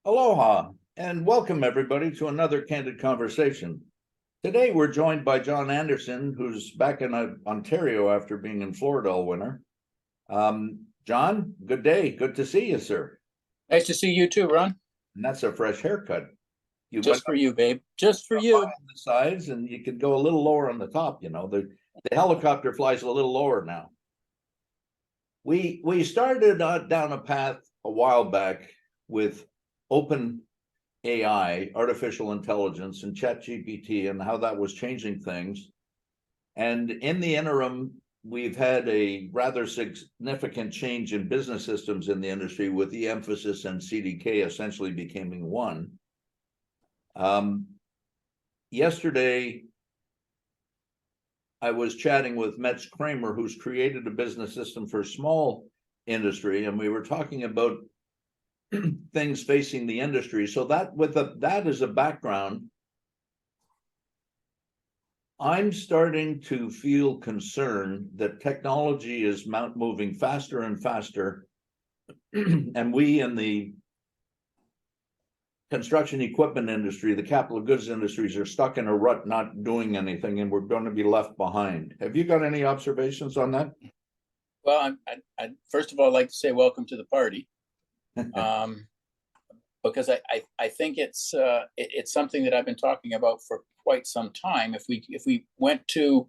Aloha, and welcome everybody to another Candid Conversation. Today we're joined by John Andersen, who's back in Ontario after being in Florida all winter. John, good day. Good to see you, sir. Nice to see you too, Ron. And that's a fresh haircut. You Just for you, babe. Just for you. On the sides, and you could go a little lower on the top. You know, the helicopter flies a little lower now. We started down a path a while back with open AI, artificial intelligence, and ChatGPT, and how that was changing things. And in the interim, we've had a rather significant change in business systems in the industry, with the emphasis and CDK essentially becoming one. Yesterday, I was chatting with Metz Kramer, who's created a business system for small industry, and we were talking about things facing the industry. So that that as a background, I'm starting to feel concerned that technology is moving faster and faster, and we in the construction equipment industry, the capital goods industries, are stuck in a rut, not doing anything, and we're going to be left behind. Have you got any observations on that? Well, I first of all like to say welcome to the party, because I think it's something that I've been talking about for quite some time. If we went to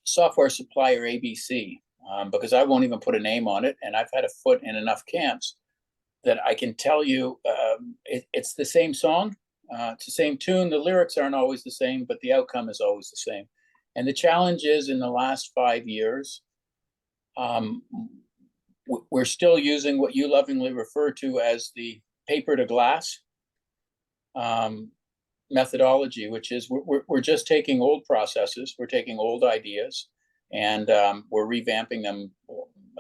software supplier ABC, because I won't even put a name on it, and I've had a foot in enough camps that I can tell you it's the same song, it's the same tune. The lyrics aren't always the same, but the outcome is always the same. And the challenge is, in the last 5 years, we're still using what you lovingly refer to as the paper to glass methodology, which is we're just taking old processes, we're taking old ideas, and we're revamping them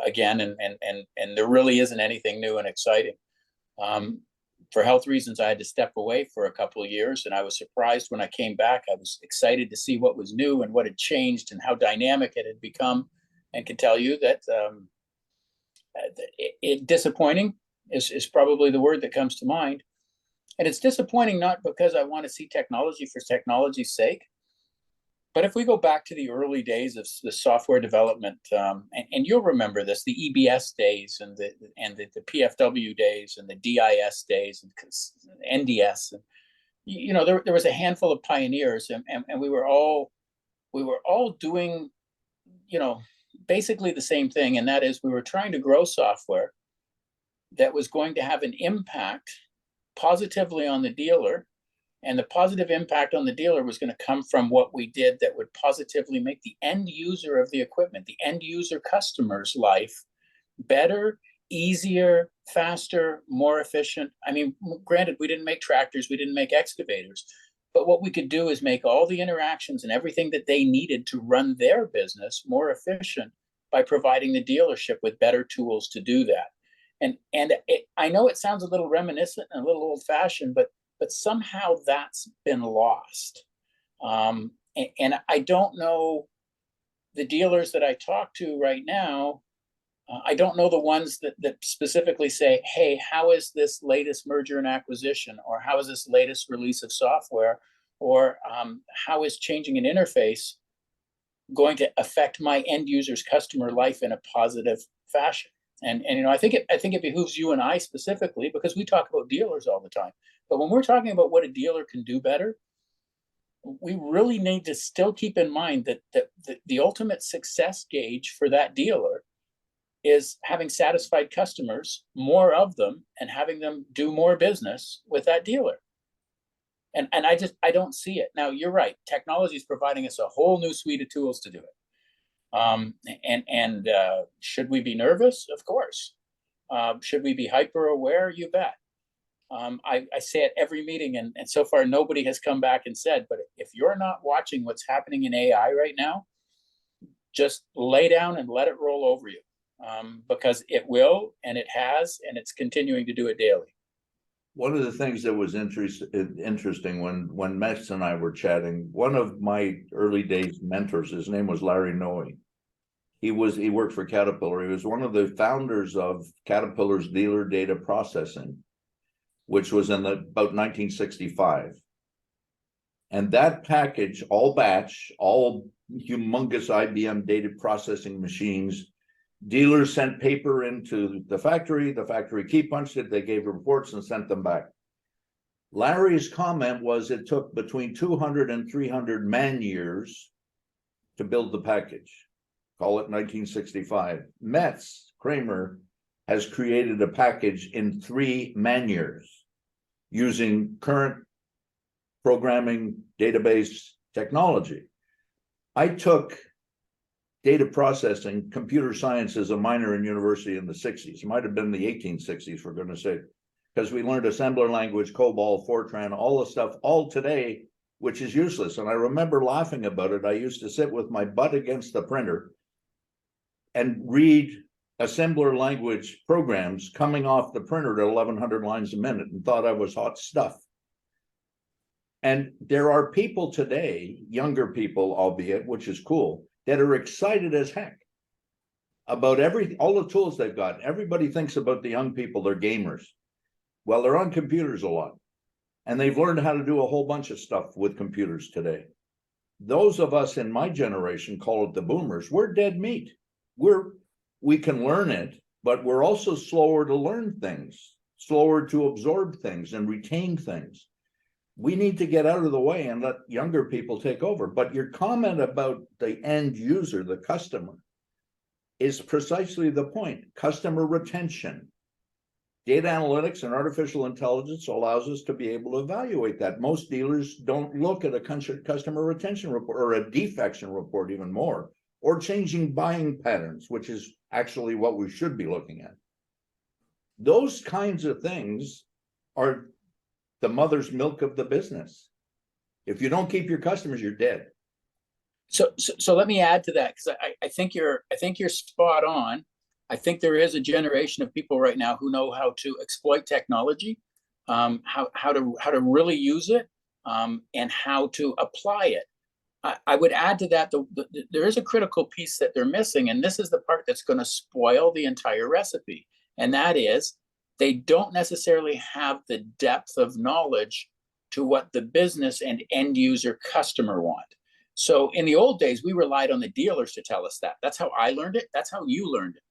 again, and there really isn't anything new and exciting. For health reasons, I had to step away for a couple of years, and I was surprised when I came back. I was excited to see what was new and what had changed and how dynamic it had become, and can tell you that disappointing is probably the word that comes to mind. And it's disappointing not because I want to see technology for technology's sake, but if we go back to the early days of the software development, and you'll remember this, the EBS days and the PFW days and the DIS days and NDS, and there was a handful of pioneers, and we were all doing basically the same thing, and that is we were trying to grow software that was going to have an impact positively on the dealer. And the positive impact on the dealer was going to come from what we did that would positively make the end user of the equipment, the end user customer's life better, easier, faster, more efficient. I mean, granted, we didn't make tractors, we didn't make excavators, but what we could do is make all the interactions and everything that they needed to run their business more efficient by providing the dealership with better tools to do that. And I know it sounds a little reminiscent and a little old-fashioned, but somehow that's been lost. And I don't know the dealers that I talk to right now. I don't know the ones that specifically say, hey, how is this latest merger and acquisition, or how is this latest release of software, or how is changing an interface going to affect my end user's customer life in a positive fashion? And I think it behooves you and I specifically, because we talk about dealers all the time. But when we're talking about what a dealer can do better, we really need to still keep in mind that the ultimate success gauge for that dealer is having satisfied customers, more of them, and having them do more business with that dealer. And I don't see it. Now, you're right. Technology is providing us a whole new suite of tools to do it. Should we be nervous? Of course. Should we be hyper aware? You bet. I say at every meeting, and so far nobody has come back and said, but if you're not watching what's happening in AI right now, just lay down and let it roll over you, because it will, and it has, and it's continuing to do it daily. One of the things that was interesting when Metz and I were chatting, one of my early days mentors, his name was Larry Noe. He worked for Caterpillar. He was one of the founders of Caterpillar's dealer data processing. which was in about 1965. And that package, all batch, all humongous IBM data processing machines, dealers sent paper into the factory key punched it, they gave reports and sent them back. Larry's comment was it took between 200 and 300 man years to build the package. Call it 1965. Metz, Kramer, has created a package in 3 man years using current programming database technology. I took data processing, computer science as a minor in university in the 60s. It might have been the 1860s, for goodness sake, because we learned assembler language, COBOL, Fortran, all the stuff, all today, which is useless. And I remember laughing about it. I used to sit with my butt against the printer and read assembler language programs coming off the printer at 1,100 lines a minute and thought I was hot stuff. And there are people today, younger people, albeit, which is cool, that are excited as heck about all the tools they've got. Everybody thinks about the young people, they're gamers. Well, they're on computers a lot, and they've learned how to do a whole bunch of stuff with computers today. Those of us in my generation, call it the boomers, we're dead meat. We can learn it, but we're also slower to learn things, slower to absorb things and retain things. We need to get out of the way and let younger people take over. But your comment about the end user, the customer, is precisely the point. Customer retention. Data analytics and artificial intelligence allows us to be able to evaluate that. Most dealers don't look at a customer retention report or a defection report, even more, or changing buying patterns, which is actually what we should be looking at. Those kinds of things are the mother's milk of the business. If you don't keep your customers, you're dead. So let me add to that, because I think you're spot on. I think there is a generation of people right now who know how to exploit technology, how to really use it, and how to apply it. I would add to that, there is a critical piece that they're missing, and this is the part that's going to spoil the entire recipe. And that is, they don't necessarily have the depth of knowledge to what the business and end user customer want. So in the old days, we relied on the dealers to tell us that. That's how I learned it. That's how you learned it.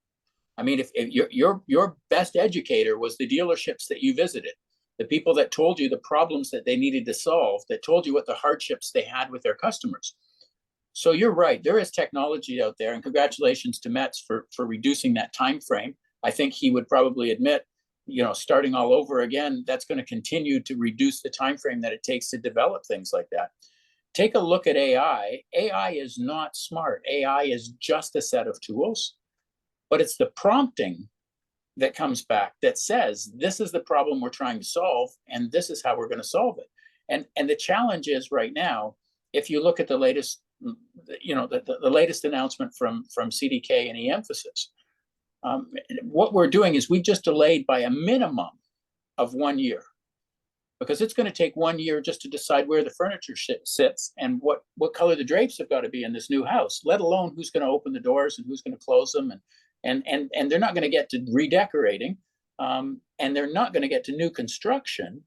I mean, if your best educator was the dealerships that you visited, the people that told you the problems that they needed to solve, that told you what the hardships they had with their customers. So you're right, there is technology out there, and congratulations to Metz for reducing that time frame. I think he would probably admit, starting all over again, that's going to continue to reduce the time frame that it takes to develop things like that. Take a look at AI. AI is not smart. AI is just a set of tools, but it's the prompting that comes back that says, this is the problem we're trying to solve, and this is how we're going to solve it. And the challenge is right now, if you look at the latest, the latest announcement from CDK and eMphasis, what we're doing is we've just delayed by a minimum of 1 year, because it's going to take 1 year just to decide where the furniture sits and what color the drapes have got to be in this new house, let alone who's going to open the doors and who's going to close them. And they're not going to get to redecorating, and they're not going to get to new construction,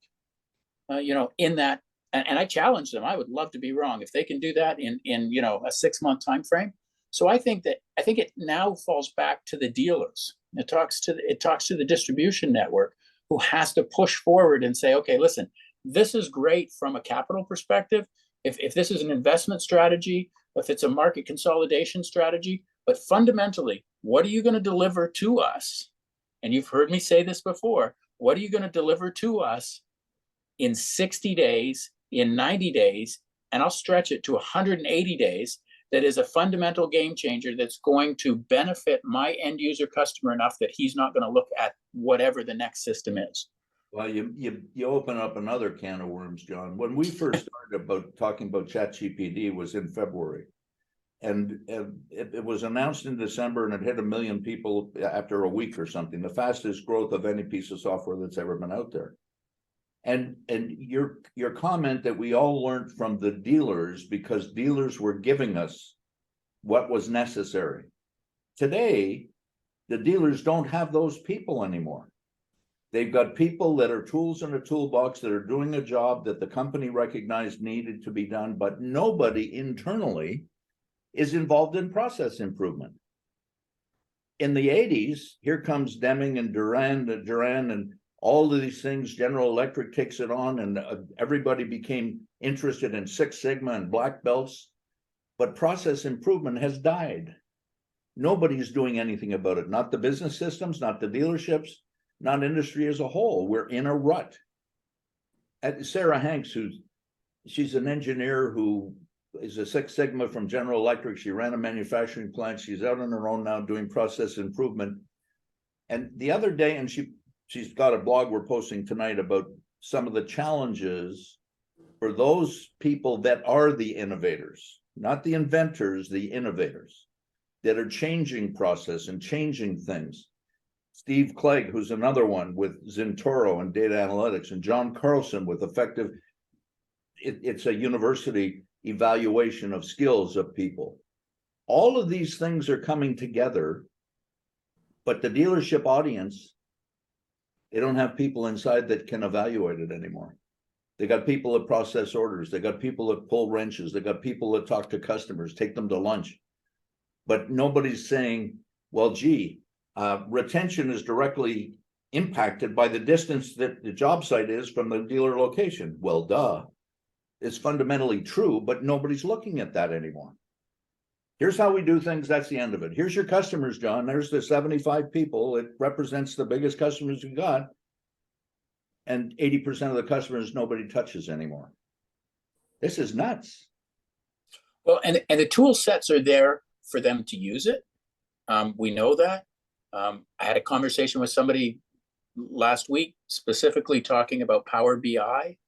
in that. And I challenge them. I would love to be wrong if they can do that in a 6-month time frame. So I think it now falls back to the dealers. It talks to the distribution network, who has to push forward and say, okay, listen, this is great from a capital perspective. If this is an investment strategy, if it's a market consolidation strategy, but fundamentally, what are you going to deliver to us? And you've heard me say this before. What are you going to deliver to us in 60 days, in 90 days, and I'll stretch it to 180 days, that is a fundamental game changer that's going to benefit my end user customer enough that he's not going to look at whatever the next system is? Well, you open up another can of worms, John. When we first started about talking about ChatGPT was in February, and it was announced in December, and it hit 1 million people after a week or something, the fastest growth of any piece of software that's ever been out there. And your comment that we all learned from the dealers because dealers were giving us what was necessary. Today, the dealers don't have those people anymore. They've got people that are tools in a toolbox that are doing a job that the company recognized needed to be done, but nobody internally is involved in process improvement. In the 80s, here comes Deming and Duran and all of these things. General Electric takes it on, and everybody became interested in Six Sigma and black belts. But process improvement has died. Nobody's doing anything about it. Not the business systems, not the dealerships, not industry as a whole. We're in a rut. Sarah Hanks, she's an engineer who is a Six Sigma from General Electric. She ran a manufacturing plant. She's out on her own now doing process improvement. And the other day, and she's got a blog we're posting tonight about some of the challenges for those people that are the innovators, not the inventors, the innovators that are changing process and changing things. Steve Clegg, who's another one with Zintoro and data analytics, and John Carlson with effective, it's a university evaluation of skills of people. All of these things are coming together, but the dealership audience, they don't have people inside that can evaluate it anymore. They got people that process orders. They got people that pull wrenches. They got people that talk to customers, take them to lunch. But nobody's saying, well, gee, retention is directly impacted by the distance that the job site is from the dealer location. Well, duh. It's fundamentally true, but nobody's looking at that anymore. Here's how we do things. That's the end of it. Here's your customers, John. There's the 75 people. It represents the biggest customers we got. And 80% of the customers nobody touches anymore. This is nuts. Well, and the tool sets are there for them to use it. We know that. I had a conversation with somebody last week specifically talking about Power BI,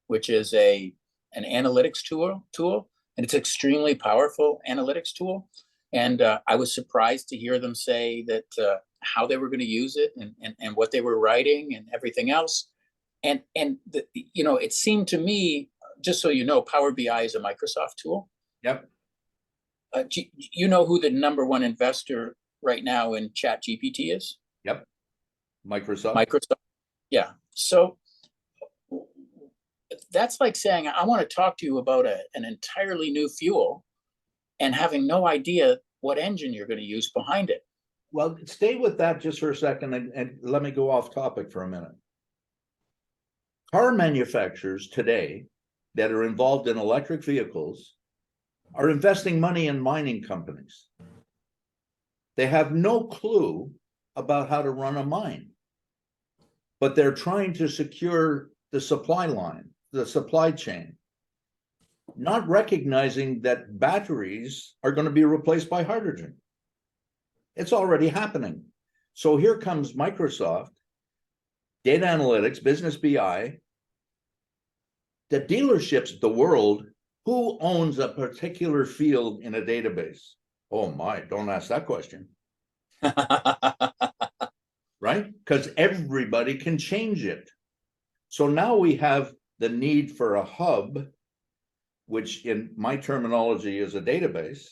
which is an analytics tool, and it's extremely powerful analytics tool. And I was surprised to hear them say that how they were going to use it and what they were writing and everything else. And it seemed to me, just so you know, Power BI is a Microsoft tool. Yep. You know who the number one investor right now in ChatGPT is? Yep. Microsoft. Yeah. So that's like saying, I want to talk to you about an entirely new fuel and having no idea what engine you're going to use behind it. Well, stay with that just for a second and let me go off topic for a minute. Car manufacturers today that are involved in electric vehicles are investing money in mining companies. They have no clue about how to run a mine, but they're trying to secure the supply line, the supply chain, not recognizing that batteries are going to be replaced by hydrogen. It's already happening. So here comes Microsoft, data analytics, business BI, the dealerships, the world, who owns a particular field in a database? Oh my, don't ask that question. Right? Because everybody can change it. So now we have the need for a hub, which in my terminology is a database.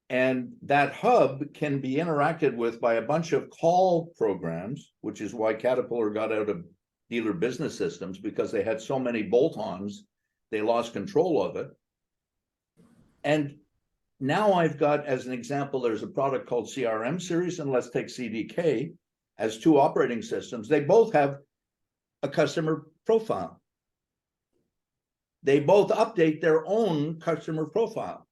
And that hub can be interacted with by a bunch of call programs, which is why Caterpillar got out of dealer business systems, because they had so many bolt-ons, they lost control of it. And now I've got, as an example, there's a product called CRM series, and let's take CDK as two operating systems. They both have a customer profile. They both update their own customer profile.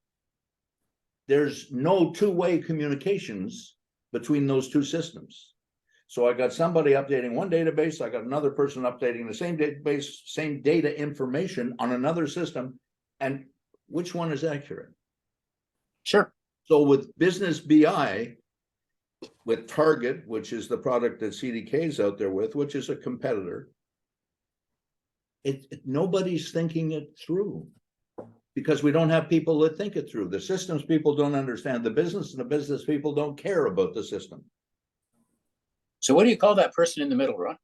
There's no two-way communications between those two systems. So I got somebody updating one database, I got another person updating the same database, same data information on another system, and which one is accurate? Sure. So with business BI, with Target, which is the product that CDK is out there with, which is a competitor, nobody's thinking it through because we don't have people that think it through. The systems people don't understand the business, and the business people don't care about the system. So what do you call that person in the middle, Ron?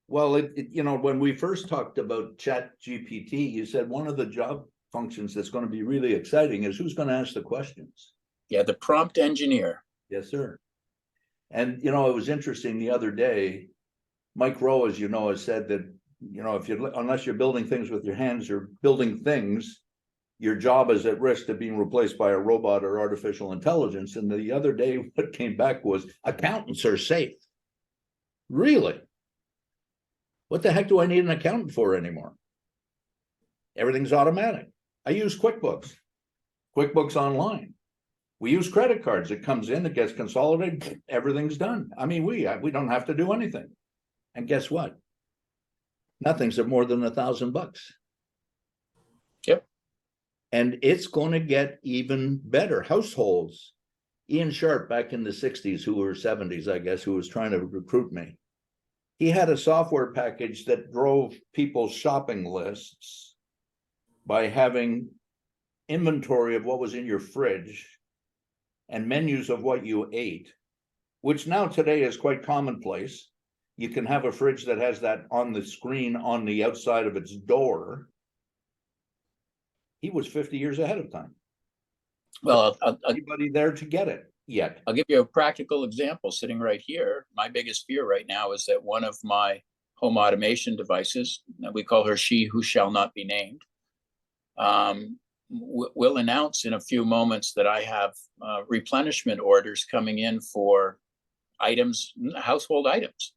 Well, when we first talked about ChatGPT, you said one of the job functions that's going to be really exciting is who's going to ask the questions. Yeah, the prompt engineer. Yes, sir. And, it was interesting the other day, Mike Rowe, as you know, has said that, unless you're building things with your hands, you're building things, your job is at risk of being replaced by a robot or artificial intelligence. And the other day, what came back was accountants are safe. Really? What the heck do I need an accountant for anymore? Everything's automatic. I use QuickBooks Online. We use credit cards. It comes in, it gets consolidated, everything's done. I mean, we don't have to do anything. And guess what? Nothing's at more than $1,000. Yep. And it's going to get even better. Households. Ian Sharp, back in the 60s, who were 70s, I guess, who was trying to recruit me. He had a software package that drove people's shopping lists by having inventory of what was in your fridge and menus of what you ate, which now today is quite commonplace. You can have a fridge that has that on the screen on the outside of its door. He was 50 years ahead of time. Well, anybody there to get it yet? I'll give you a practical example sitting right here. My biggest fear right now is that one of my home automation devices, we call her she who shall not be named, will announce in a few moments that I have replenishment orders coming in for items, household items,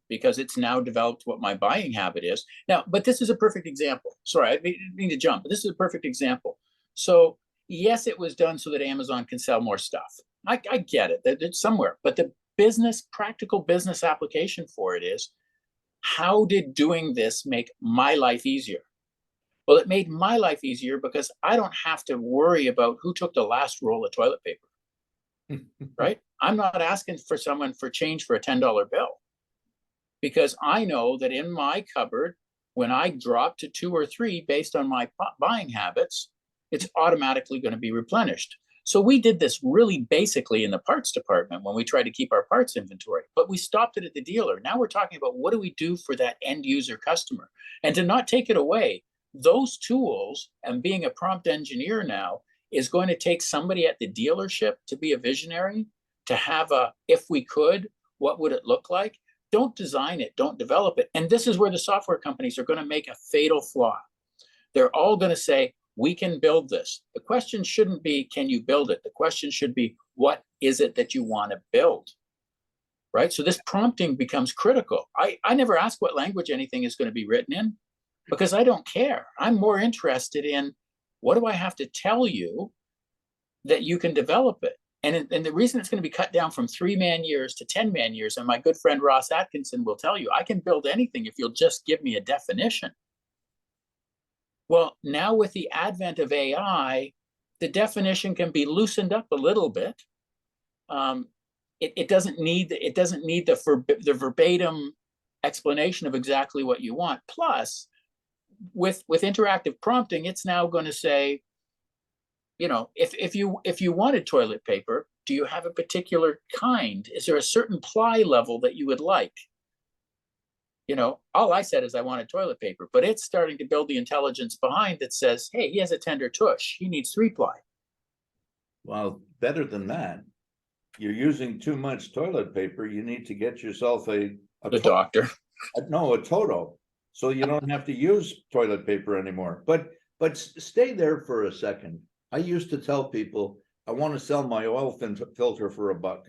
because it's now developed what my buying habit is. Now, but this is a perfect example. Sorry, I didn't mean to jump, but this is a perfect example. So yes, it was done so that Amazon can sell more stuff. I get it, that it's somewhere, but the practical business application for it is, how did doing this make my life easier? Well, it made my life easier because I don't have to worry about who took the last roll of toilet paper, right? I'm not asking for someone for change for a $10 bill, because I know that in my cupboard, when I drop to 2 or 3 based on my buying habits, it's automatically going to be replenished. So we did this really basically in the parts department when we tried to keep our parts inventory, but we stopped it at the dealer. Now we're talking about what do we do for that end user customer, and to not take it away. Those tools, and being a prompt engineer now, is going to take somebody at the dealership to be a visionary, to have a, if we could, what would it look like? Don't design it, don't develop it. And this is where the software companies are going to make a fatal flaw. They're all going to say, we can build this. The question shouldn't be, can you build it? The question should be, what is it that you want to build? Right? So this prompting becomes critical. I never ask what language anything is going to be written in, because I don't care. I'm more interested in, what do I have to tell you that you can develop it? And the reason it's going to be cut down from 3-man years to 10-man years, and my good friend Ross Atkinson will tell you, I can build anything if you'll just give me a definition. Well, now with the advent of AI, the definition can be loosened up a little bit. It doesn't need the verbatim explanation of exactly what you want. Plus, with interactive prompting, it's now going to say, if you wanted toilet paper, do you have a particular kind? Is there a certain ply level that you would like? All I said is I wanted toilet paper, but it's starting to build the intelligence behind that says, hey, he has a tender tush. He needs 3-ply. Well, better than that. You're using too much toilet paper. You need to get yourself a doctor. No, a Toto. So you don't have to use toilet paper anymore. But stay there for a second. I used to tell people, I want to sell my oil filter for $1,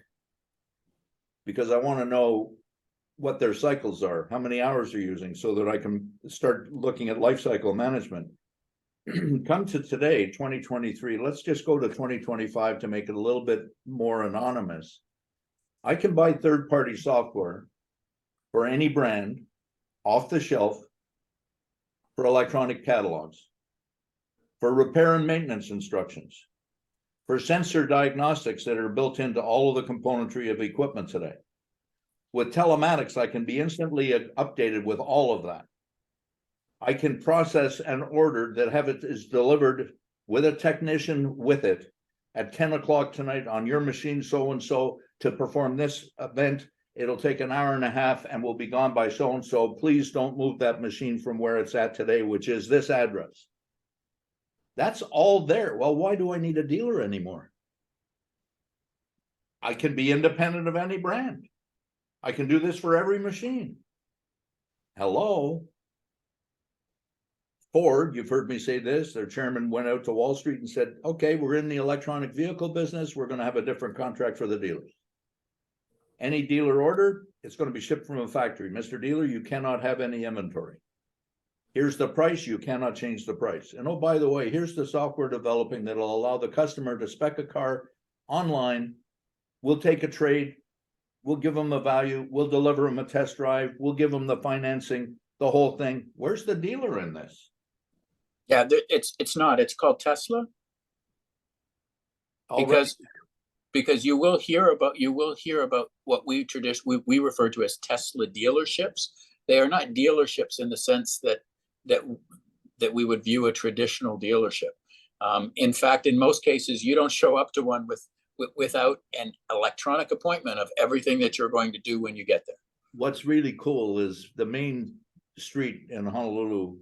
because I want to know what their cycles are, how many hours they're using, so that I can start looking at life cycle management. Come to today, 2023, let's just go to 2025 to make it a little bit more anonymous. I can buy third-party software for any brand off the shelf for electronic catalogs, for repair and maintenance instructions, for sensor diagnostics that are built into all of the componentry of equipment today. With telematics, I can be instantly updated with all of that. I can process an order that is delivered with a technician with it at 10 o'clock tonight on your machine so-and-so to perform this event. It'll take an hour and a half and will be gone by so-and-so. Please don't move that machine from where it's at today, which is this address. That's all there. Well, why do I need a dealer anymore? I can be independent of any brand. I can do this for every machine. Hello. Ford, you've heard me say this, their chairman went out to Wall Street and said, okay, we're in the electronic vehicle business. We're going to have a different contract for the dealers. Any dealer order, it's going to be shipped from a factory. Mr. Dealer, you cannot have any inventory. Here's the price. You cannot change the price. And oh, by the way, here's the software developing that'll allow the customer to spec a car online. We'll take a trade. We'll give them a value. We'll deliver them a test drive. We'll give them the financing, the whole thing. Where's the dealer in this? Yeah, it's not. It's called Tesla. Already. Because you will hear about what we refer to as Tesla dealerships. They are not dealerships in the sense that we would view a traditional dealership. In fact, in most cases, you don't show up to one without an electronic appointment of everything that you're going to do when you get there. What's really cool is the main street in Honolulu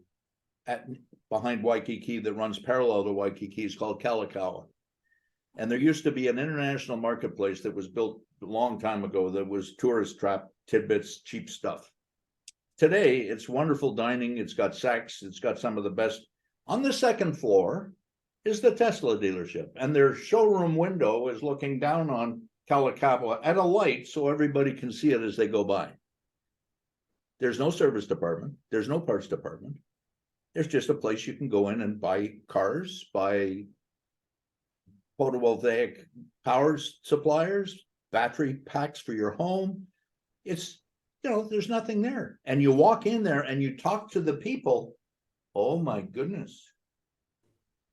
behind Waikiki that runs parallel to Waikiki is called Kalakaua. And there used to be an international marketplace that was built a long time ago that was tourist trap, tidbits, cheap stuff. Today, it's wonderful dining. It's got Saks. It's got some of the best. On the second floor is the Tesla dealership. And their showroom window is looking down on Kalakaua at a light so everybody can see it as they go by. There's no service department. There's no parts department. There's just a place you can go in and buy cars, buy photovoltaic power suppliers, battery packs for your home. It's, there's nothing there. And you walk in there and you talk to the people. Oh my goodness.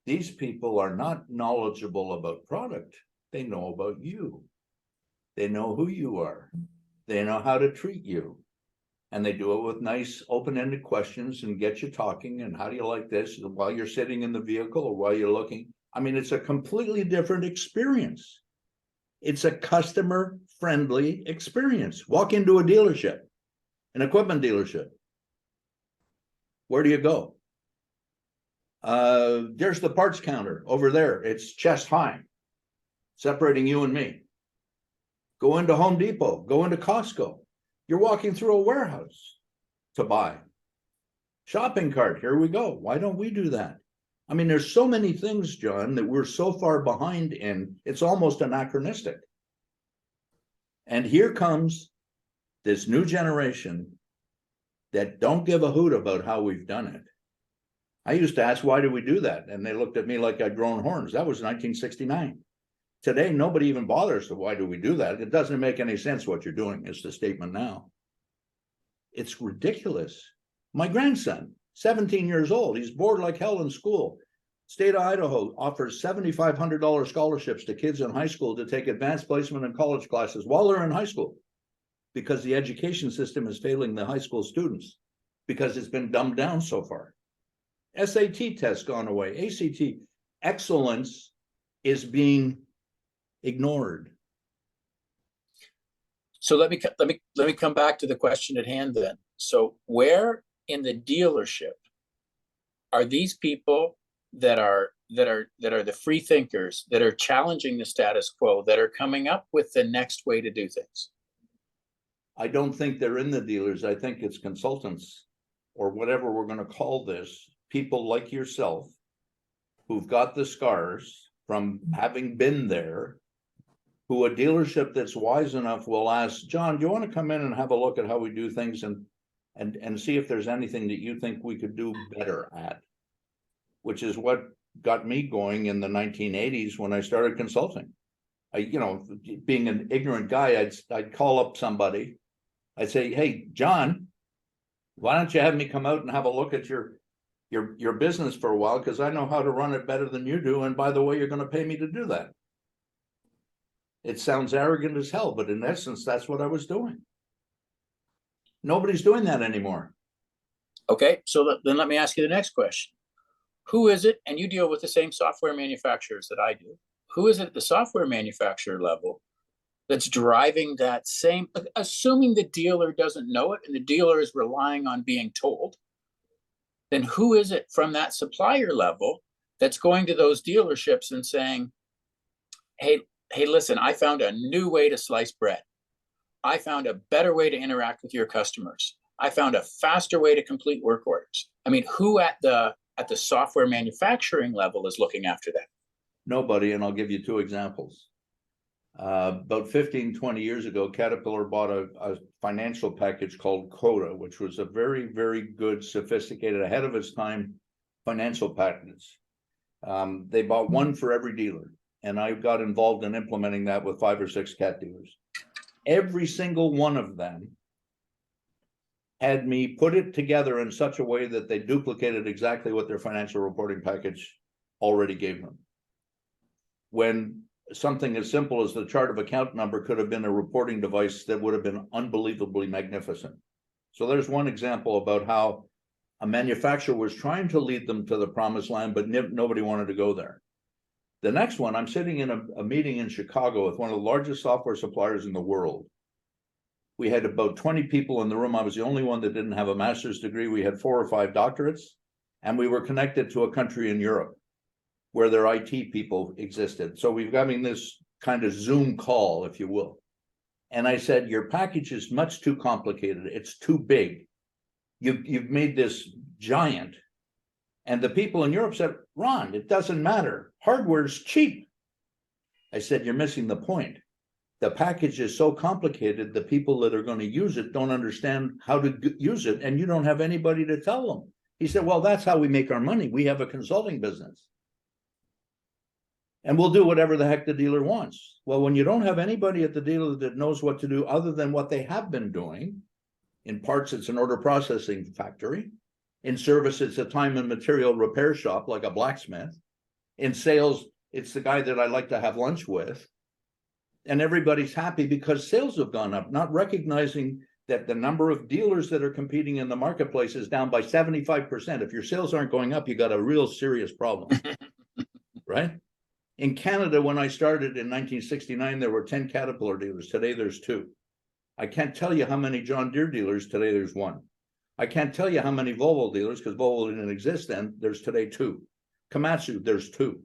These people are not knowledgeable about product. They know about you. They know who you are. They know how to treat you. And they do it with nice open-ended questions and get you talking. And how do you like this while you're sitting in the vehicle or while you're looking? I mean, it's a completely different experience. It's a customer-friendly experience. Walk into a dealership, an equipment dealership. Where do you go? There's the parts counter over there. It's chest high, separating you and me. Go into Home Depot, go into Costco. You're walking through a warehouse to buy. Shopping cart, here we go. Why don't we do that? I mean, there's so many things, John, that we're so far behind in, it's almost anachronistic. And here comes this new generation that don't give a hoot about how we've done it. I used to ask, why do we do that? And they looked at me like I'd grown horns. That was 1969. Today, nobody even bothers to why do we do that? It doesn't make any sense what you're doing, is the statement now. It's ridiculous. My grandson, 17 years old, he's bored like hell in school. State of Idaho offers $7,500 scholarships to kids in high school to take advanced placement and college classes while they're in high school, because the education system is failing the high school students because it's been dumbed down so far. SAT tests gone away. ACT excellence is being ignored. So let me come back to the question at hand then. So where in the dealership are these people that are the free thinkers, that are challenging the status quo, that are coming up with the next way to do things? I don't think they're in the dealers. I think it's consultants or whatever we're going to call this, people like yourself who've got the scars from having been there, who a dealership that's wise enough will ask, John, do you want to come in and have a look at how we do things and see if there's anything that you think we could do better at? Which is what got me going in the 1980s when I started consulting. Being an ignorant guy, I'd call up somebody. I'd say, hey, John, why don't you have me come out and have a look at your business for a while? Because I know how to run it better than you do. And by the way, you're going to pay me to do that. It sounds arrogant as hell, but in essence, that's what I was doing. Nobody's doing that anymore. Okay, so then let me ask you the next question. Who is it, and you deal with the same software manufacturers that I do, who is it at the software manufacturer level that's driving that same, assuming the dealer doesn't know it and the dealer is relying on being told, then who is it from that supplier level that's going to those dealerships and saying, hey, listen, I found a new way to slice bread, I found a better way to interact with your customers. I found a faster way to complete work orders. I mean, who at the software manufacturing level is looking after that? Nobody, and I'll give you two examples. About 15, 20 years ago, Caterpillar bought a financial package called Coda, which was a very, very good, sophisticated, ahead of its time financial package. They bought one for every dealer, and I got involved in implementing that with 5 or 6 cat dealers. Every single one of them had me put it together in such a way that they duplicated exactly what their financial reporting package already gave them. When something as simple as the chart of account number could have been a reporting device that would have been unbelievably magnificent. So there's one example about how a manufacturer was trying to lead them to the promised land, but nobody wanted to go there. The next one, I'm sitting in a meeting in Chicago with one of the largest software suppliers in the world. We had about 20 people in the room. I was the only one that didn't have a master's degree. We had 4 or 5 doctorates, and we were connected to a country in Europe where their IT people existed. So we've got this kind of Zoom call, if you will. And I said, your package is much too complicated. It's too big. You've made this giant. And the people in Europe said, Ron, it doesn't matter. Hardware's cheap. I said, you're missing the point. The package is so complicated, the people that are going to use it don't understand how to use it, and you don't have anybody to tell them. He said, well, that's how we make our money. We have a consulting business. And we'll do whatever the heck the dealer wants. Well, when you don't have anybody at the dealer that knows what to do other than what they have been doing, in parts, it's an order processing factory. In service, it's a time and material repair shop like a blacksmith. In sales, it's the guy that I like to have lunch with. And everybody's happy because sales have gone up, not recognizing that the number of dealers that are competing in the marketplace is down by 75%. If your sales aren't going up, you got a real serious problem, right? In Canada, when I started in 1969, there were 10 Caterpillar dealers. Today, there's 2. I can't tell you how many John Deere dealers. Today, there's 1. I can't tell you how many Volvo dealers, because Volvo didn't exist then. There's today 2. Komatsu, there's 2.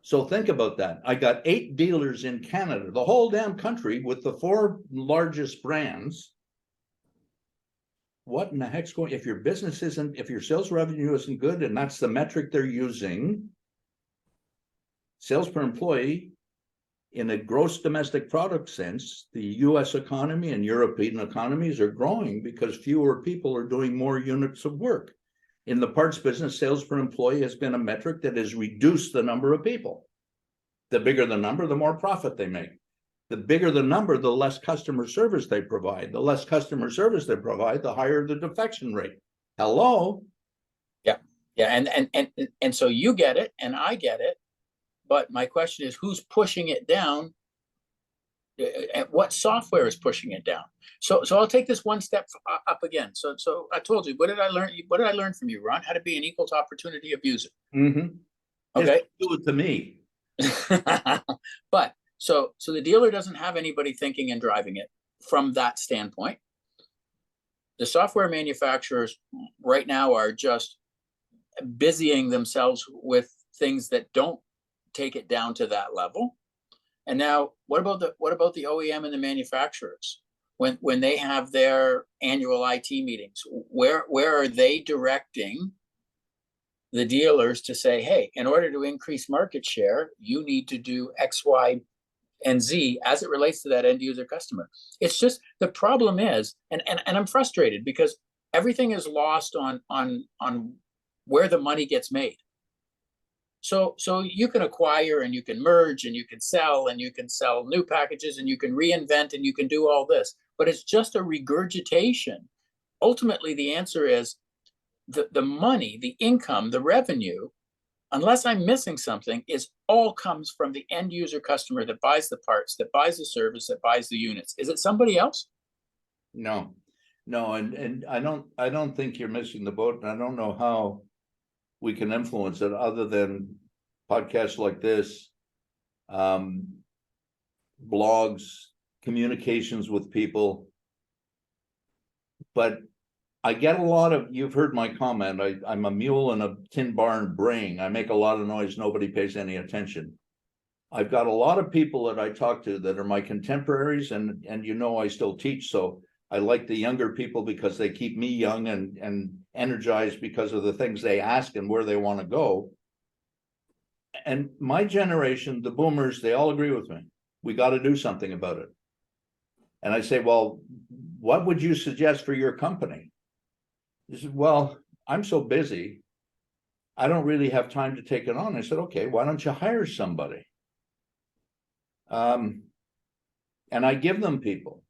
So think about that. I got 8 dealers in Canada, the whole damn country, with the 4 largest brands. What in the heck's going? If your business isn't, if your sales revenue isn't good, and that's the metric they're using, sales per employee, in a gross domestic product sense, the US economy and European economies are growing because fewer people are doing more units of work. In the parts business, sales per employee has been a metric that has reduced the number of people. The bigger the number, the more profit they make. The bigger the number, the less customer service they provide. The less customer service they provide, the higher the defection rate. Hello? Yeah. And so you get it, and I get it. But my question is, who's pushing it down? And what software is pushing it down? So I'll take this one step up again. So I told you, what did I learn? What did I learn from you, Ron? How to be an equal to opportunity abuser. Mm-hmm. Okay. Do it to me. But so the dealer doesn't have anybody thinking and driving it from that standpoint. The software manufacturers right now are just busying themselves with things that don't take it down to that level. And now what about the OEM and the manufacturers when they have their annual IT meetings? Where are they directing the dealers to say, hey, in order to increase market share, you need to do X, Y, and Z as it relates to that end user customer? It's just, the problem is, and I'm frustrated because everything is lost on where the money gets made. So you can acquire and you can merge and you can sell new packages and you can reinvent and you can do all this, but it's just a regurgitation. Ultimately, the answer is the money, the income, the revenue, unless I'm missing something, is all comes from the end user customer that buys the parts, that buys the service, that buys the units. Is it somebody else? No, and I don't think you're missing the boat, and I don't know how we can influence it other than podcasts like this, blogs, communications with people. But I get a lot of, you've heard my comment, I'm a mule in a tin barn braying. I make a lot of noise, nobody pays any attention. I've got a lot of people that I talk to that are my contemporaries, and I still teach, so I like the younger people because they keep me young and energized because of the things they ask and where they want to go. And my generation, the boomers, they all agree with me. We got to do something about it. And I say, well, what would you suggest for your company? He said, well, I'm so busy, I don't really have time to take it on. I said, okay, why don't you hire somebody? And I give them people.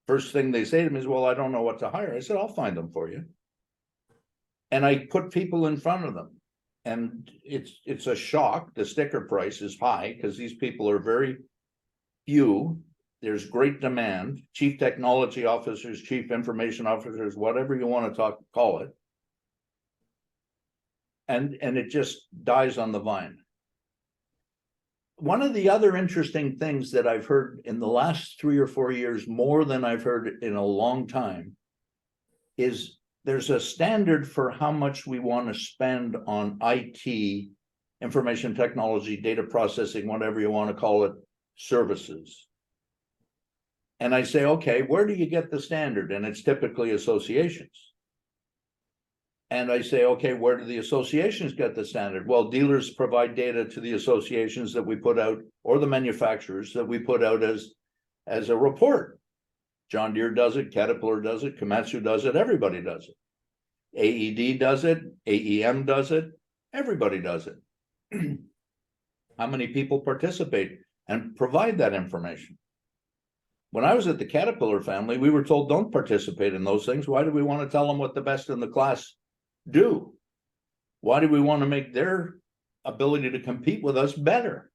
First thing they say to me is, well, I don't know what to hire. I said, I'll find them for you. And I put people in front of them. And it's a shock. The sticker price is high because these people are very few. There's great demand. Chief technology officers, chief information officers, whatever you want to call it. And it just dies on the vine. One of the other interesting things that I've heard in the last 3 or 4 years, more than I've heard in a long time, is there's a standard for how much we want to spend on IT, information technology, data processing, whatever you want to call it, services. And I say, okay, where do you get the standard? And it's typically associations. And I say, okay, where do the associations get the standard? Well, dealers provide data to the associations that we put out, or the manufacturers that we put out as a report. John Deere does it, Caterpillar does it, Komatsu does it, everybody does it. AED does it, AEM does it, everybody does it. How many people participate and provide that information? When I was at the Caterpillar family, we were told, don't participate in those things. Why do we want to tell them what the best in the class do? Why do we want to make their ability to compete with us better?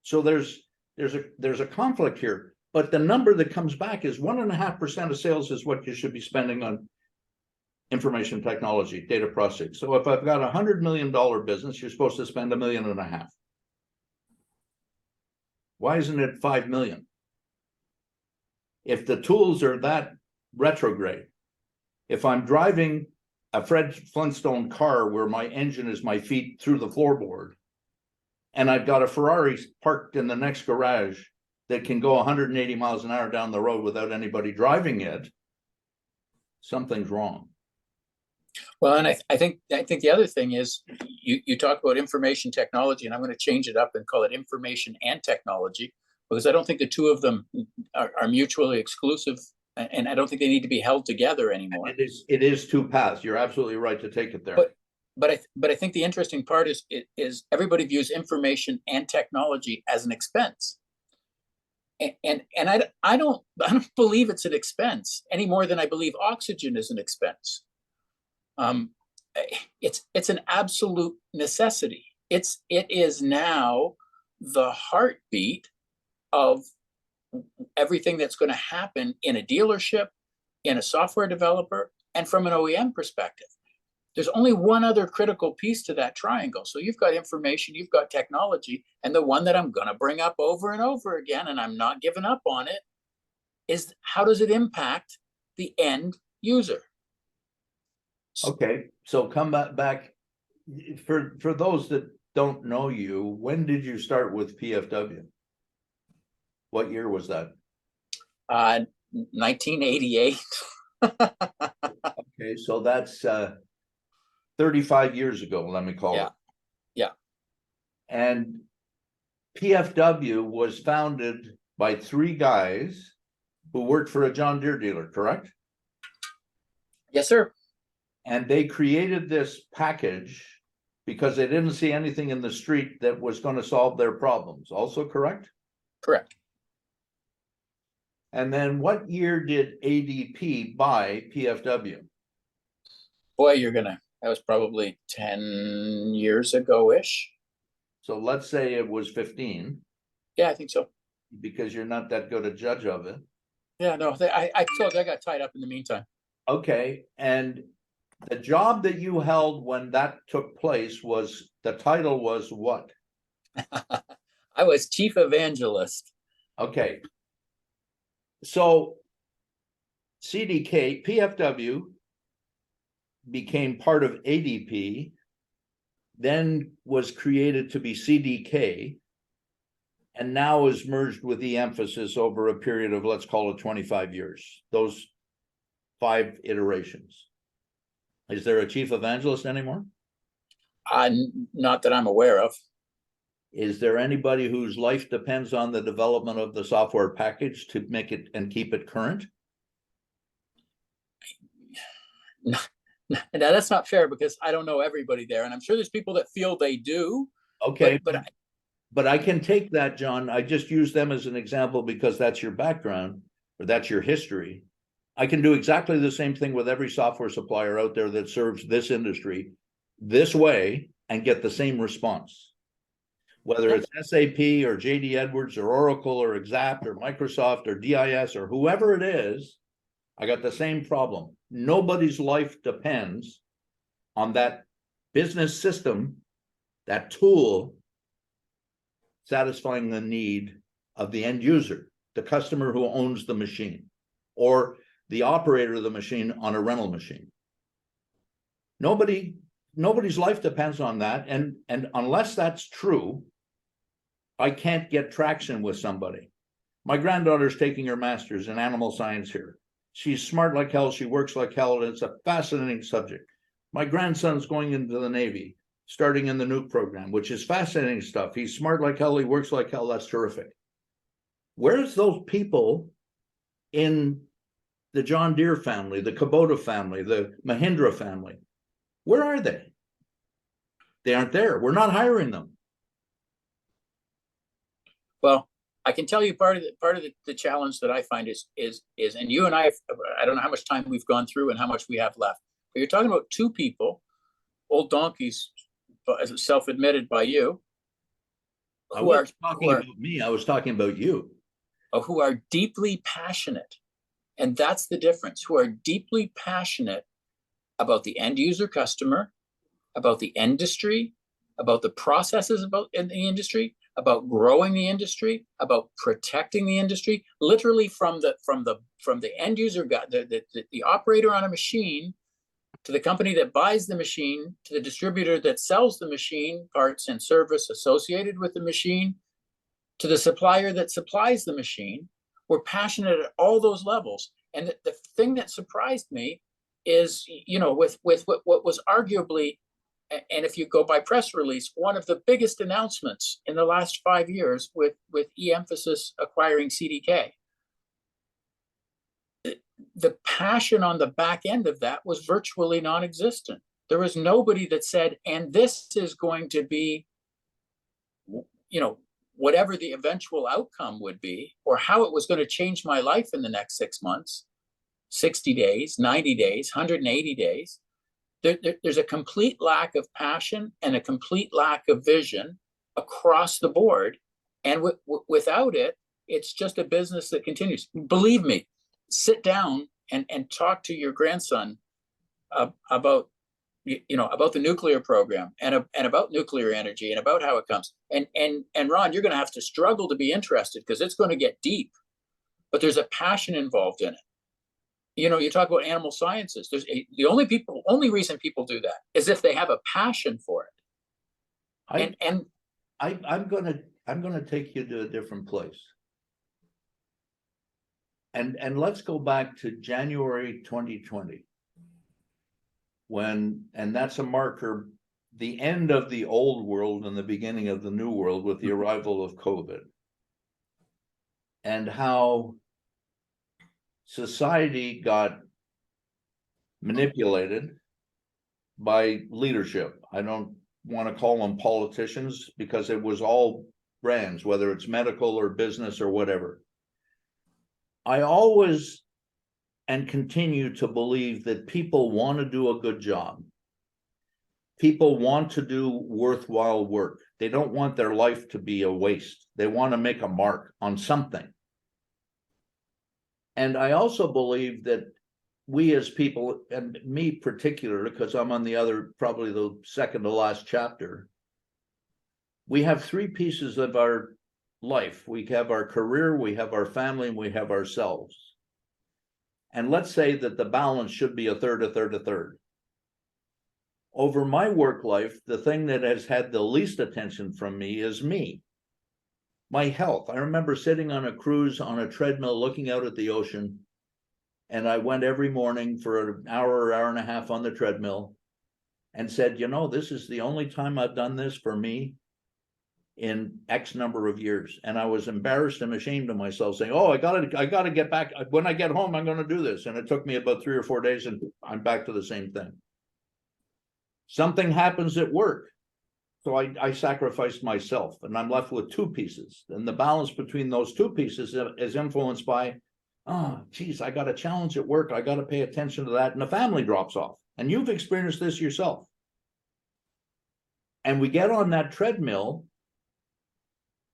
So there's a conflict here, but the number that comes back is 1.5% of sales is what you should be spending on information technology, data processing. So if I've got $100 million business, you're supposed to spend $1.5 million. Why isn't it 5 million? If the tools are that retrograde, if I'm driving a Fred Flintstone car where my engine is my feet through the floorboard, and I've got a Ferrari parked in the next garage that can go 180 miles an hour down the road without anybody driving it, something's wrong. Well, and I think the other thing is you talk about information technology, and I'm going to change it up and call it information and technology, because I don't think the two of them are mutually exclusive, and I don't think they need to be held together anymore. It is two paths. You're absolutely right to take it there. But I think the interesting part is everybody views information and technology as an expense. And I don't believe it's an expense any more than I believe oxygen is an expense. It's an absolute necessity. It is now the heartbeat of everything that's going to happen in a dealership, in a software developer, and from an OEM perspective. There's only one other critical piece to that triangle. So you've got information, you've got technology, and the one that I'm going to bring up over and over again, and I'm not giving up on it, is how does it impact the end user? Okay, so come back for those that don't know you. When did you start with PFW? What year was that? 1988. Okay, so that's 35 years ago, let me call it. Yeah. And PFW was founded by 3 guys who worked for a John Deere dealer, correct? Yes, sir. And they created this package because they didn't see anything in the street that was going to solve their problems. Also correct? Correct. And then what year did ADP buy PFW? Boy, that was probably 10 years ago-ish. So let's say it was 15. Yeah, I think so. Because you're not that good a judge of it. Yeah, no, I told you I got tied up in the meantime. Okay, and the job that you held when that took place the title was what? I was chief evangelist. Okay. So CDK, PFW became part of ADP, then was created to be CDK. and now is merged with e-emphasis over a period of, let's call it 25 years, those 5 iterations. Is there a chief evangelist anymore? Not that I'm aware of. Is there anybody whose life depends on the development of the software package to make it and keep it current? No, that's not fair, because I don't know everybody there, and I'm sure there's people that feel they do. Okay, but I can take that, John. I just use them as an example because that's your background, or that's your history. I can do exactly the same thing with every software supplier out there that serves this industry this way and get the same response. Whether it's SAP or JD Edwards or Oracle or Exact or Microsoft or DIS or whoever it is, I got the same problem. Nobody's life depends on that business system, that tool, satisfying the need of the end user, the customer who owns the machine, or the operator of the machine on a rental machine. Nobody's life depends on that. And unless that's true, I can't get traction with somebody. My granddaughter's taking her master's in animal science here. She's smart like hell. She works like hell. And it's a fascinating subject. My grandson's going into the Navy, starting in the nuke program, which is fascinating stuff. He's smart like hell. He works like hell. That's terrific. Where's those people in the John Deere family, the Kubota family, the Mahindra family? Where are they? They aren't there. We're not hiring them. Well, I can tell you part of the challenge that I find is, and you and I don't know how much time we've gone through and how much we have left, but you're talking about 2 people, old donkeys, as self-admitted by you. I wasn't talking about me. I was talking about you. Who are deeply passionate, and that's the difference, who are deeply passionate about the end user customer, about the industry, about the processes in the industry, about growing the industry, about protecting the industry, literally from the end user guy, the operator on a machine, to the company that buys the machine, to the distributor that sells the machine, parts and service associated with the machine, to the supplier that supplies the machine. We're passionate at all those levels. And the thing that surprised me is, with what was arguably, and if you go by press release, one of the biggest announcements in the last 5 years with e-emphasis acquiring CDK. The passion on the back end of that was virtually non-existent. There was nobody that said, and this is going to be, whatever the eventual outcome would be, or how it was going to change my life in the next 6 months, 60 days, 90 days, 180 days. There's a complete lack of passion and a complete lack of vision across the board. And without it, it's just a business that continues. Believe me, sit down and talk to your grandson about the nuclear program and about nuclear energy and about how it comes. And Ron, you're going to have to struggle to be interested, because it's going to get deep, but there's a passion involved in it. You talk about animal sciences. The only reason people do that is if they have a passion for it. I'm gonna take you to a different place. And let's go back to January 2020, and that's a marker, the end of the old world and the beginning of the new world with the arrival of COVID, and how society got manipulated by leadership. I don't want to call them politicians, because it was all brands, whether it's medical or business or whatever. I always and continue to believe that people want to do a good job. People want to do worthwhile work. They don't want their life to be a waste. They want to make a mark on something. And I also believe that we as people, and me particularly, because I'm on the other, probably the second to last chapter, we have 3 pieces of our life. We have our career, we have our family, and we have ourselves. And let's say that the balance should be a third, a third, a third. Over my work life, the thing that has had the least attention from me is me. my health. I remember sitting on a cruise on a treadmill looking out at the ocean, and I went every morning for an hour, hour and a half on the treadmill and said, you know, this is the only time I've done this for me in X number of years. And I was embarrassed and ashamed of myself, saying, oh, I gotta get back. When I get home, I'm going to do this. And it took me about 3 or 4 days, and I'm back to the same thing. Something happens at work. So I sacrificed myself, and I'm left with 2 pieces. And the balance between those 2 pieces is influenced by, oh, geez, I got a challenge at work. I got to pay attention to that. And the family drops off. And you've experienced this yourself. And we get on that treadmill,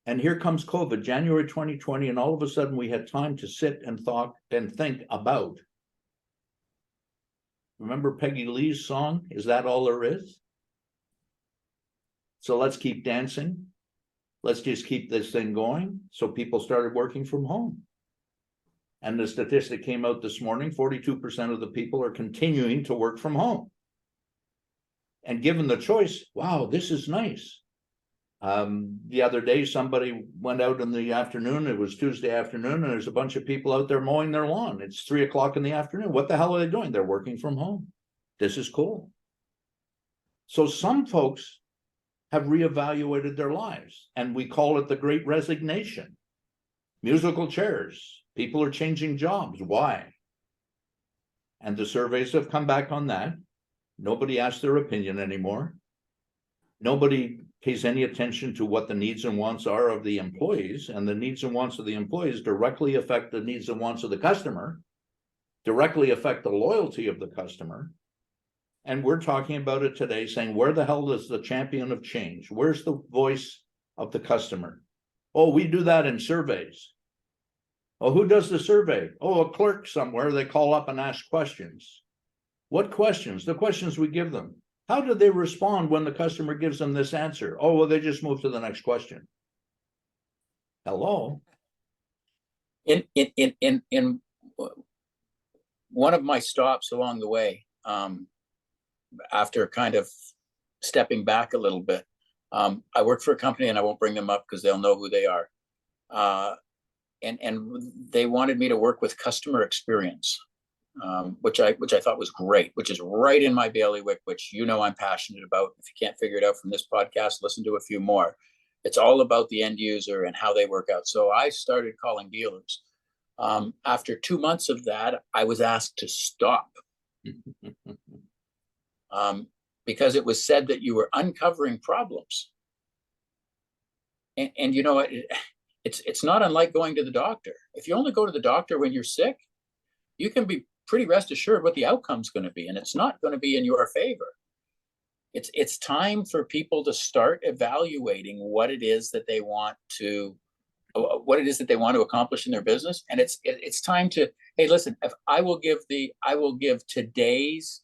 and here comes COVID, January 2020, and all of a sudden we had time to sit and thought and think about. Remember Peggy Lee's song, Is That All There Is? So let's keep dancing. Let's just keep this thing going. So people started working from home. And the statistic came out this morning, 42% of the people are continuing to work from home. And given the choice, wow, this is nice. The other day, somebody went out in the afternoon. It was Tuesday afternoon, and there's a bunch of people out there mowing their lawn. It's 3 o'clock in the afternoon. What the hell are they doing? They're working from home. This is cool. So some folks have reevaluated their lives, and we call it the Great Resignation. Musical chairs. People are changing jobs. Why? And the surveys have come back on that. Nobody asks their opinion anymore. Nobody pays any attention to what the needs and wants are of the employees, and the needs and wants of the employees directly affect the needs and wants of the customer, directly affect the loyalty of the customer. And we're talking about it today, saying, where the hell is the champion of change? Where's the voice of the customer? Oh, we do that in surveys. Oh, who does the survey? Oh, a clerk somewhere. They call up and ask questions. What questions? The questions we give them. How do they respond when the customer gives them this answer? Oh, well, they just move to the next question. Hello. In one of my stops along the way, after kind of stepping back a little bit, I work for a company, and I won't bring them up because they'll know who they are. And they wanted me to work with customer experience, which I thought was great, which is right in my bailiwick, which I'm passionate about. If you can't figure it out from this podcast, listen to a few more. It's all about the end user and how they work out. So I started calling dealers. After 2 months of that, I was asked to stop. Because it was said that you were uncovering problems. And you know what? It's not unlike going to the doctor. If you only go to the doctor when you're sick, you can be pretty rest assured what the outcome's going to be, and it's not going to be in your favor. It's time for people to start evaluating what it is that they want to accomplish in their business, and it's time to, hey, listen, if I will give today's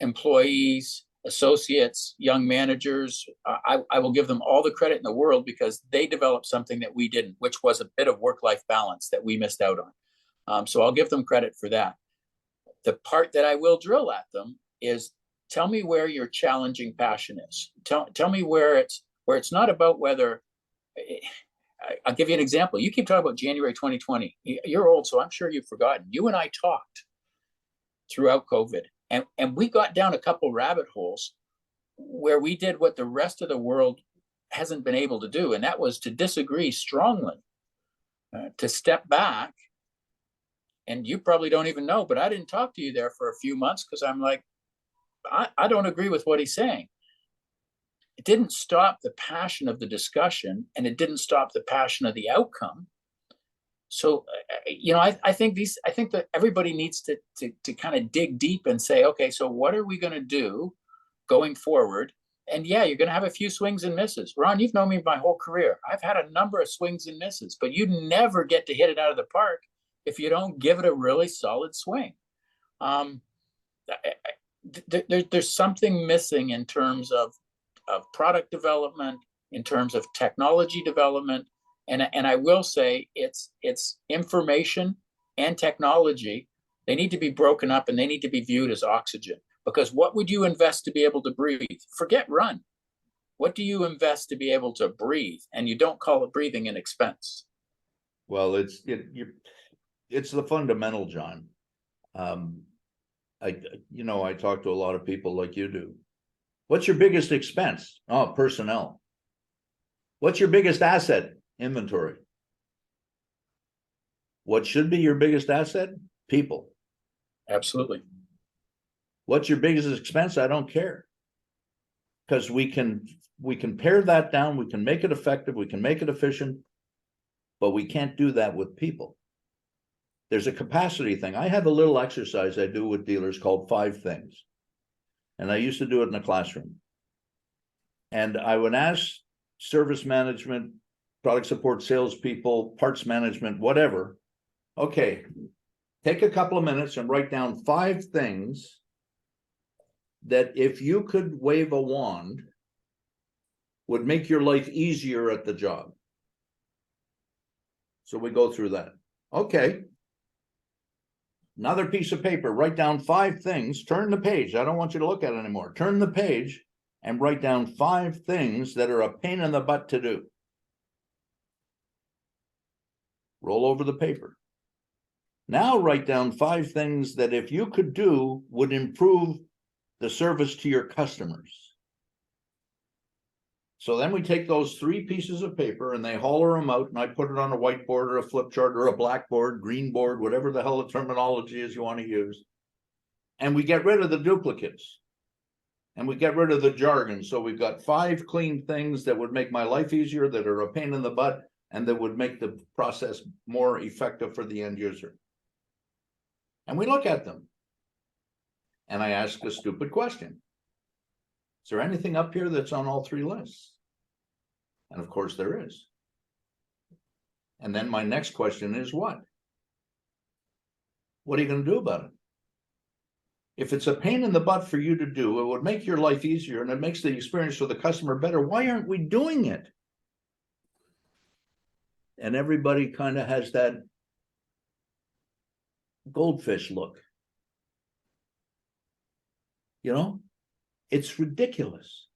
employees, associates, young managers, I will give them all the credit in the world because they developed something that we didn't, which was a bit of work-life balance that we missed out on. So I'll give them credit for that. The part that I will drill at them is, tell me where your challenging passion is. Tell me where it's not about whether. I'll give you an example. You keep talking about January 2020. You're old, so I'm sure you've forgotten. You and I talked throughout COVID. And we got down a couple rabbit holes where we did what the rest of the world hasn't been able to do, and that was to disagree strongly, to step back. And you probably don't even know, but I didn't talk to you there for a few months because I'm like, I don't agree with what he's saying. It didn't stop the passion of the discussion, and it didn't stop the passion of the outcome. So, I think that everybody needs to kind of dig deep and say, okay, so what are we going to do going forward? And yeah, you're going to have a few swings and misses. Ron, you've known me my whole career. I've had a number of swings and misses, but you never get to hit it out of the park if you don't give it a really solid swing. There's something missing in terms of product development, in terms of technology development. And I will say it's information and technology. They need to be broken up, and they need to be viewed as oxygen. Because what would you invest to be able to breathe? Forget run. What do you invest to be able to breathe? And you don't call it breathing an expense. Well, it's the fundamental, John. I talk to a lot of people like you do. What's your biggest expense? Oh, personnel. What's your biggest asset? Inventory. What should be your biggest asset? People. Absolutely. What's your biggest expense? I don't care. Because we can pare that down, we can make it effective, we can make it efficient, but we can't do that with people. There's a capacity thing. I have a little exercise I do with dealers called 5 things. And I used to do it in the classroom. And I would ask service management, product support, salespeople, parts management, whatever. Okay, take a couple of minutes and write down 5 things that if you could wave a wand would make your life easier at the job. So we go through that. Okay. Another piece of paper, write down 5 things, turn the page. I don't want you to look at it anymore. Turn the page and write down 5 things that are a pain in the butt to do. Roll over the paper. Now write down 5 things that if you could do would improve the service to your customers. So then we take those 3 pieces of paper and they holler them out, and I put it on a whiteboard or a flip chart or a blackboard, green board, whatever the hell the terminology is you want to use. And we get rid of the duplicates and we get rid of the jargon. So we've got 5 clean things that would make my life easier, that are a pain in the butt, and that would make the process more effective for the end user. And we look at them. And I ask a stupid question. Is there anything up here that's on all 3 lists? And of course there is. And then my next question is what? What are you going to do about it? If it's a pain in the butt for you to do, it would make your life easier and it makes the experience for the customer better. Why aren't we doing it? And everybody kind of has that goldfish look. You know, it's ridiculous.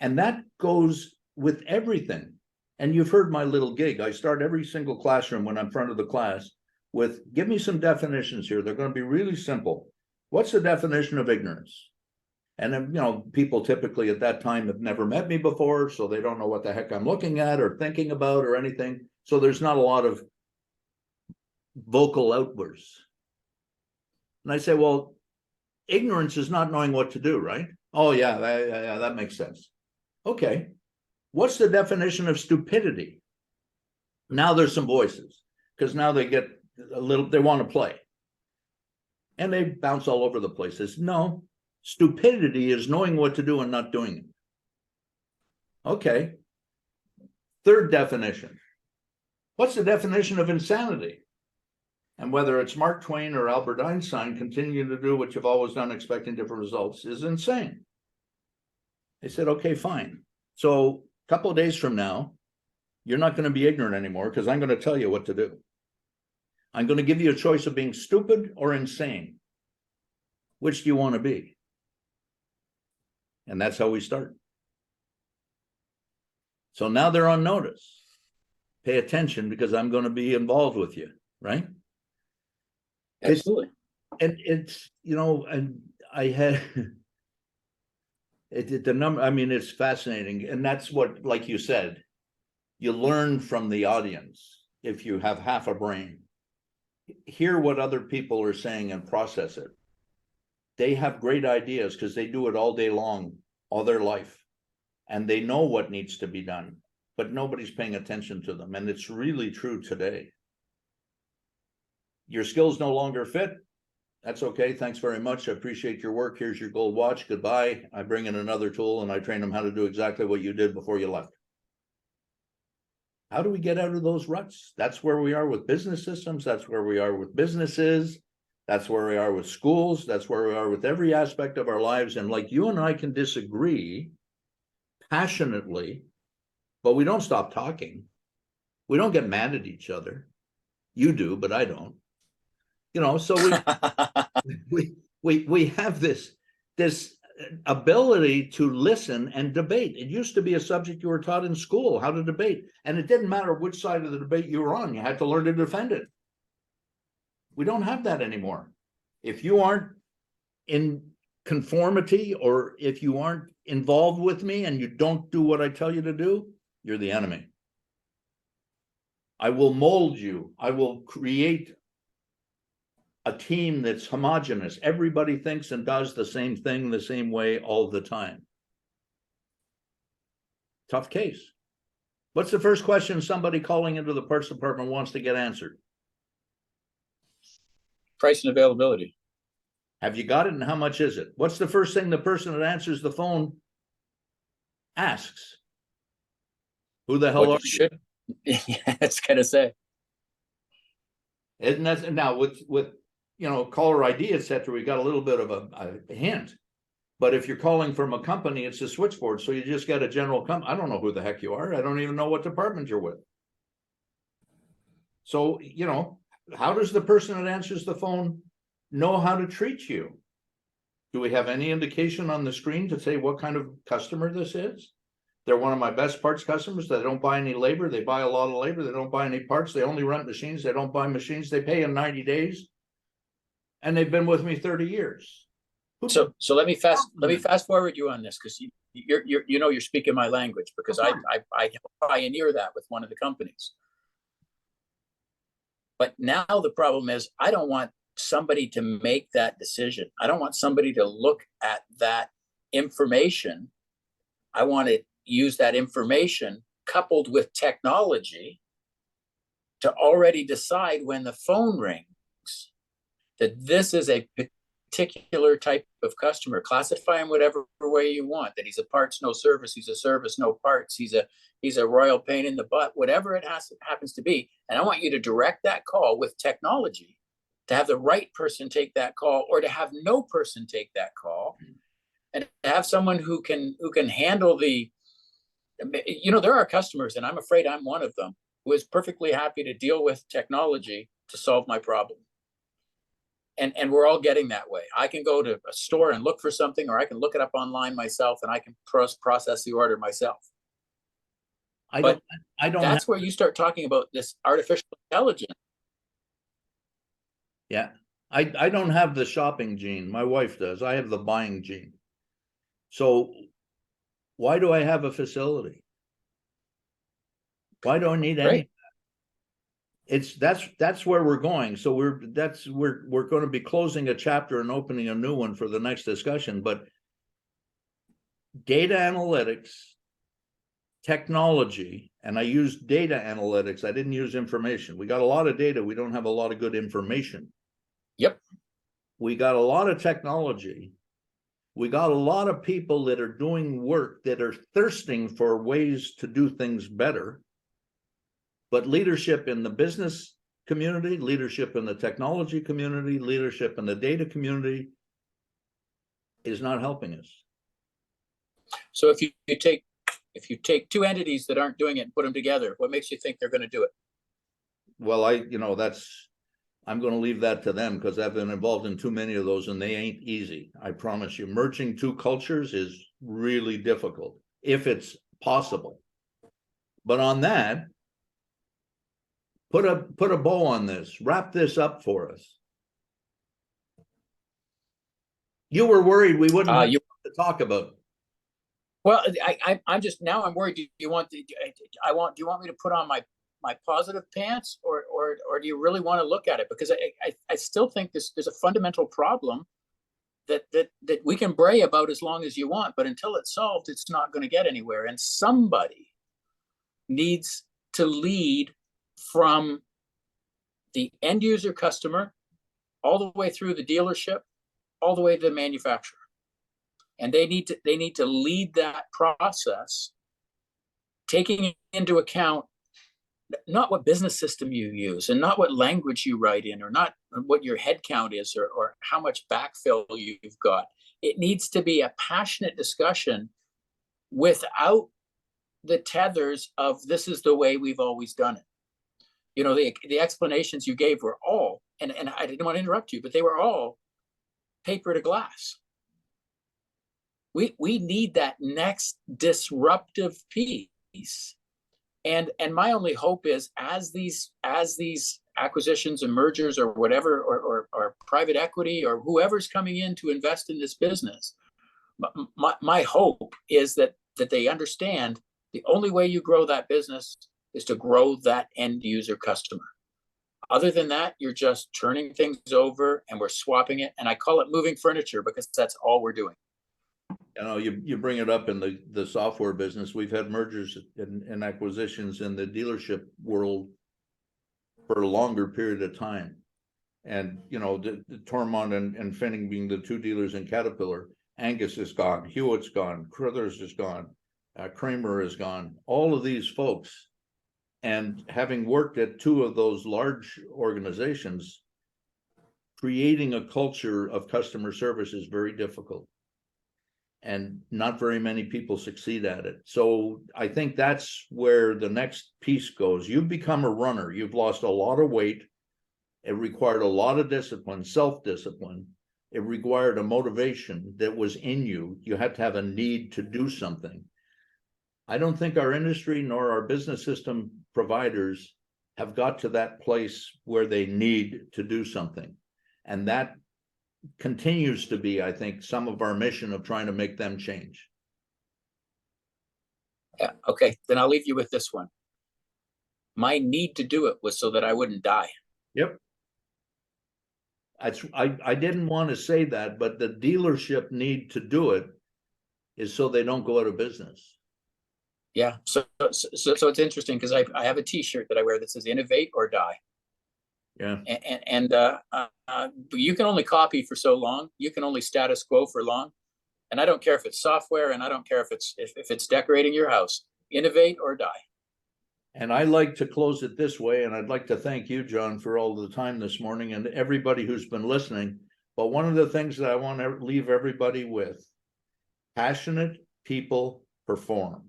And that goes with everything. And you've heard my little gig. I start every single classroom when I'm in front of the class with, give me some definitions here. They're going to be really simple. What's the definition of ignorance? And then, people typically at that time have never met me before, so they don't know what the heck I'm looking at or thinking about or anything. So there's not a lot of vocal outbursts. And I say, well, ignorance is not knowing what to do, right? Oh, yeah, that makes sense. Okay. What's the definition of stupidity? Now there's some voices, because now they get they want to play. And they bounce all over the place. Says, no, stupidity is knowing what to do and not doing it. Okay. 3rd definition. What's the definition of insanity? And whether it's Mark Twain or Albert Einstein, continuing to do what you've always done, expecting different results, is insane. They said, okay, fine. So a couple of days from now, you're not going to be ignorant anymore, because I'm going to tell you what to do. I'm going to give you a choice of being stupid or insane. Which do you want to be? And that's how we start. So now they're on notice. Pay attention, because I'm going to be involved with you, right? Absolutely. And it's, and I had the number, I mean, it's fascinating. And that's what, like you said, you learn from the audience if you have half a brain. Hear what other people are saying and process it. They have great ideas because they do it all day long, all their life. And they know what needs to be done, but nobody's paying attention to them. And it's really true today. Your skills no longer fit. That's okay. Thanks very much. I appreciate your work. Here's your gold watch. Goodbye. I bring in another tool and I train them how to do exactly what you did before you left. How do we get out of those ruts? That's where we are with business systems. That's where we are with businesses. That's where we are with schools. That's where we are with every aspect of our lives. And like you and I can disagree passionately, but we don't stop talking. We don't get mad at each other. You do, but I don't. So we have this ability to listen and debate. It used to be a subject you were taught in school, how to debate. And it didn't matter which side of the debate you were on, you had to learn to defend it. We don't have that anymore. If you aren't in conformity, or if you aren't involved with me and you don't do what I tell you to do, you're the enemy. I will mold you. I will create a team that's homogenous. Everybody thinks and does the same thing the same way all the time. Tough case. What's the first question somebody calling into the parts department wants to get answered? Price and availability. Have you got it, and how much is it? What's the first thing the person that answers the phone asks? Who the hell are you? Yeah, it's gonna say. Isn't that now with caller ID, etc., we got a little bit of a hint. But if you're calling from a company, it's a switchboard, so you just got a general I don't know who the heck you are. I don't even know what department you're with. So, how does the person that answers the phone know how to treat you? Do we have any indication on the screen to say what kind of customer this is? They're one of my best parts customers. They don't buy any labor. They buy a lot of labor. They don't buy any parts. They only rent machines. They don't buy machines. They pay in 90 days. And they've been with me 30 years. So let me fast forward you on this, because you're speaking my language, because I pioneer that with one of the companies. But now the problem is, I don't want somebody to make that decision. I don't want somebody to look at that information. I want to use that information coupled with technology to already decide when the phone rings that this is a particular type of customer. Classify him whatever way you want, that he's a parts no service, he's a service no parts, he's a royal pain in the butt, whatever it happens to be. And I want you to direct that call with technology to have the right person take that call, or to have no person take that call, and to have someone who can handle the, there are customers, and I'm afraid I'm one of them, who is perfectly happy to deal with technology to solve my problem. And we're all getting that way. I can go to a store and look for something, or I can look it up online myself, and I can process the order myself. I don't. That's where you start talking about this artificial intelligence. Yeah, I don't have the shopping gene. My wife does. I have the buying gene. So why do I have a facility? Why do I need any? That's where we're going. So we're going to be closing a chapter and opening a new one for the next discussion. But data analytics, technology, and I used data analytics. I didn't use information. We got a lot of data. We don't have a lot of good information. Yep. We got a lot of technology. We got a lot of people that are doing work that are thirsting for ways to do things better. But leadership in the business community, leadership in the technology community, leadership in the data community is not helping us. So if you take two entities that aren't doing it and put them together, what makes you think they're going to do it? Well, I'm going to leave that to them, because I've been involved in too many of those, and they ain't easy. I promise you. Merging two cultures is really difficult, if it's possible. But on that, put a bow on this. Wrap this up for us. You were worried we wouldn't have to talk about. Well, I'm just, now I'm worried. Do you want me to put on my positive pants, or do you really want to look at it? Because I still think there's a fundamental problem that we can bray about as long as you want, but until it's solved, it's not going to get anywhere. And somebody needs to lead from the end user customer all the way through the dealership, all the way to the manufacturer. And they need to lead that process, taking into account not what business system you use, and not what language you write in, or not what your head count is, or how much backfill you've got. It needs to be a passionate discussion without the tethers of this is the way we've always done it. The explanations you gave were all, and I didn't want to interrupt you, but they were all paper to glass. We need that next disruptive piece. And my only hope is as these acquisitions and mergers or whatever, or private equity or whoever's coming in to invest in this business, my hope is that they understand the only way you grow that business is to grow that end user customer. Other than that, you're just turning things over and we're swapping it. And I call it moving furniture because that's all we're doing. You know, you bring it up in the software business. We've had mergers and acquisitions in the dealership world for a longer period of time. And, you know, the Tormont and Finning being the two dealers in Caterpillar, Angus is gone, Hewitt's gone, Crothers is gone, Kramer is gone, all of these folks. And having worked at two of those large organizations, creating a culture of customer service is very difficult. And not very many people succeed at it. So I think that's where the next piece goes. You've become a runner. You've lost a lot of weight. It required a lot of discipline, self-discipline. It required a motivation that was in you. You had to have a need to do something. I don't think our industry nor our business system providers have got to that place where they need to do something. And that continues to be, I think, some of our mission of trying to make them change. Yeah. Okay. Then I'll leave you with this one. My need to do it was so that I wouldn't die. Yep. I didn't want to say that, but the dealership need to do it is so they don't go out of business. Yeah. So it's interesting because I have a T-shirt that I wear that says "Innovate or Die." Yeah. And you can only copy for so long. You can only status quo for long. And I don't care if it's software, and I don't care if it's decorating your house. Innovate or die. And I like to close it this way, and I'd like to thank you, John, for all the time this morning and everybody who's been listening. But one of the things that I want to leave everybody with, passionate people perform.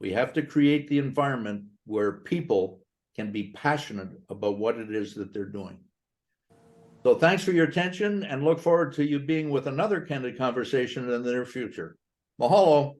We have to create the environment where people can be passionate about what it is that they're doing. So thanks for your attention, and look forward to you being with another candid conversation in the near future. Mahalo.